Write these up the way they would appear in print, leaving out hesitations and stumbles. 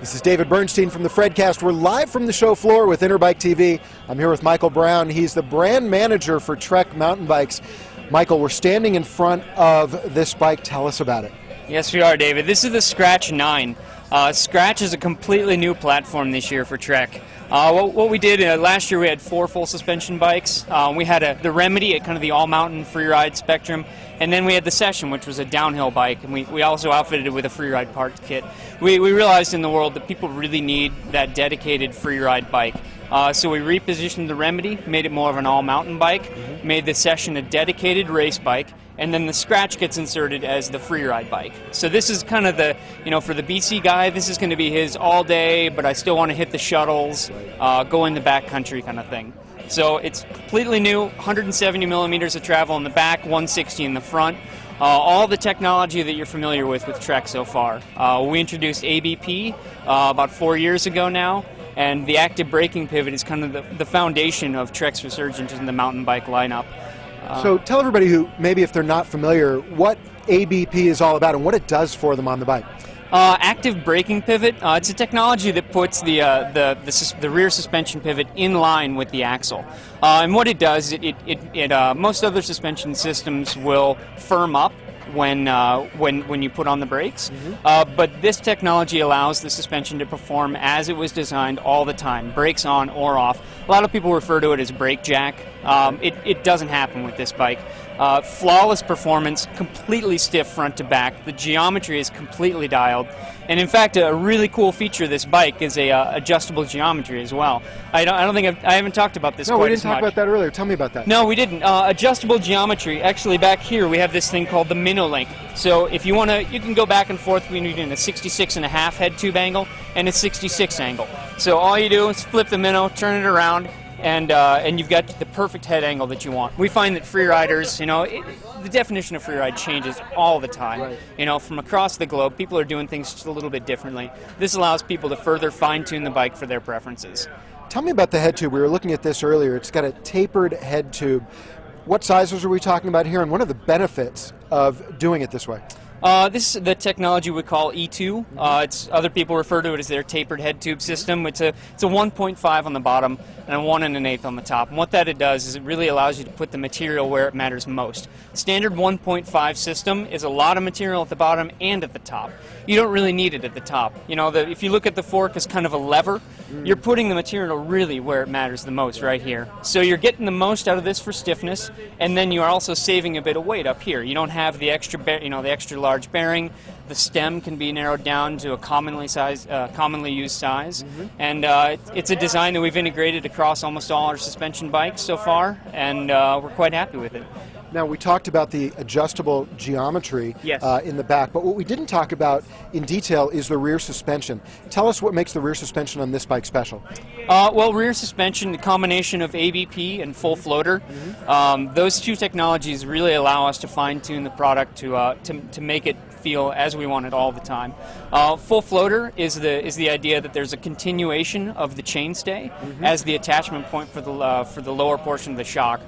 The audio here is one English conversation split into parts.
This is David Bernstein from the Fredcast. We're live from the show floor with INTERBIKE TV. I'm here with Michael Brown. He's the brand manager for Trek mountain bikes. Michael, we're standing in front of this bike. Tell us about it. Yes, we are, David. This is the Scratch 9. Scratch is a completely new platform this year for Trek. What we did last year, we had 4 full suspension bikes. We had the Remedy at kind of the all-mountain free-ride spectrum, and then we had the Session, which was a downhill bike, and we also outfitted it with a free-ride parts kit. We realized in the world that people really need that dedicated free-ride bike. So we repositioned the Remedy, made it more of an all-mountain bike, made the Session a dedicated race bike, and then the Scratch gets inserted as the free-ride bike. So this is kind of the, for the BC guy, this is going to be his all day, but I still want to hit the shuttles, go in the backcountry kind of thing. So it's completely new, 170 millimeters of travel in the back, 160 in the front. All the technology that you're familiar with Trek so far. We introduced ABP about 4 years ago now, and the active braking pivot is kind of the foundation of Trek's resurgence in the mountain bike lineup. So tell everybody who, maybe if they're not familiar, what ABP is all about and what it does for them on the bike. Active braking pivot, it's a technology that puts the rear suspension pivot in line with the axle. And what it does, most other suspension systems will firm up when you put on the brakes, but this technology allows the suspension to perform as it was designed all the time, brakes on or off. A lot of people refer to it as brake jack. It doesn't happen with this bike. Flawless performance, completely stiff front to back. The geometry is completely dialed. And in fact, a really cool feature of this bike is a adjustable geometry as well. I haven't talked about this. No, quite we didn't as talk much. about that earlier. Tell me about that. No, we didn't. Adjustable geometry. Actually, back here we have this thing called the MinoLink. So if you want to, you can go back and forth between a 66.5 head tube angle and a 66 angle. So all you do is flip the Minnow, turn it around, and you've got the perfect head angle that you want. We find that free riders, the definition of free ride changes all the time. Right. From across the globe, people are doing things just a little bit differently. This allows people to further fine-tune the bike for their preferences. Tell me about the head tube. We were looking at this earlier. It's got a tapered head tube. What sizes are we talking about here, and what are the benefits of doing it this way? This is the technology we call E2. Other people refer to it as their tapered head tube system. It's a 1.5 on the bottom and a 1 1/8 on the top. And what that does is it really allows you to put the material where it matters most. Standard 1.5 system is a lot of material at the bottom and at the top. You don't really need it at the top. If you look at the fork as kind of a lever, you're putting the material really where it matters the most, right here. So you're getting the most out of this for stiffness, and then you're also saving a bit of weight up here. You don't have the extra large bearing. The stem can be narrowed down to a commonly used size, and it's a design that we've integrated across almost all our suspension bikes so far, and we're quite happy with it. Now, we talked about the adjustable geometry in the back, but what we didn't talk about in detail is the rear suspension. Tell us what makes the rear suspension on this bike special. Well, rear suspension, the combination of ABP and full floater, those two technologies really allow us to fine-tune the product to make it feel as we want it all the time. Full floater is the idea that there's a continuation of the chainstay as the attachment point for the lower portion of the shock.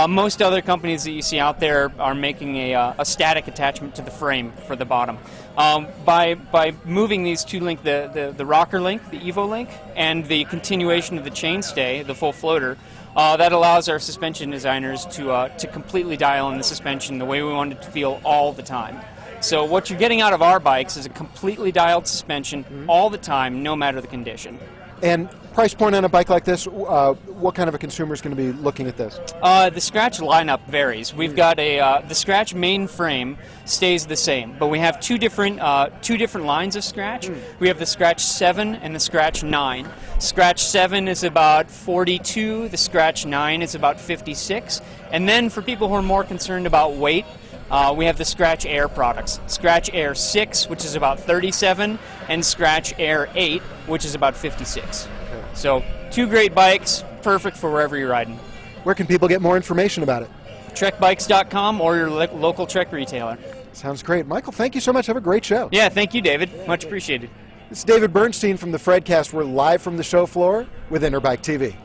Most other companies that you see out there are making a static attachment to the frame for the bottom. By moving these two link, the rocker link, the Evo link, and the continuation of the chainstay, the full floater, that allows our suspension designers to completely dial in the suspension the way we want it to feel all the time. So what you're getting out of our bikes is a completely dialed suspension all the time, no matter the condition. And price point on a bike like this, what kind of a consumer is going to be looking at this? The Scratch lineup varies. We've got the Scratch main frame stays the same, but we have two different lines of Scratch. We have the Scratch 7 and the Scratch 9. Scratch 7 is about 42, the Scratch 9 is about 56, and then for people who are more concerned about weight, we have the Scratch Air products. Scratch Air 6, which is about 37, and Scratch Air 8, which is about 56. Okay. So, two great bikes, perfect for wherever you're riding. Where can people get more information about it? TrekBikes.com or your local Trek retailer. Sounds great. Michael, thank you so much. Have a great show. Yeah, thank you, David. Much appreciated. This is David Bernstein from the Fredcast. We're live from the show floor with INTERBIKE TV.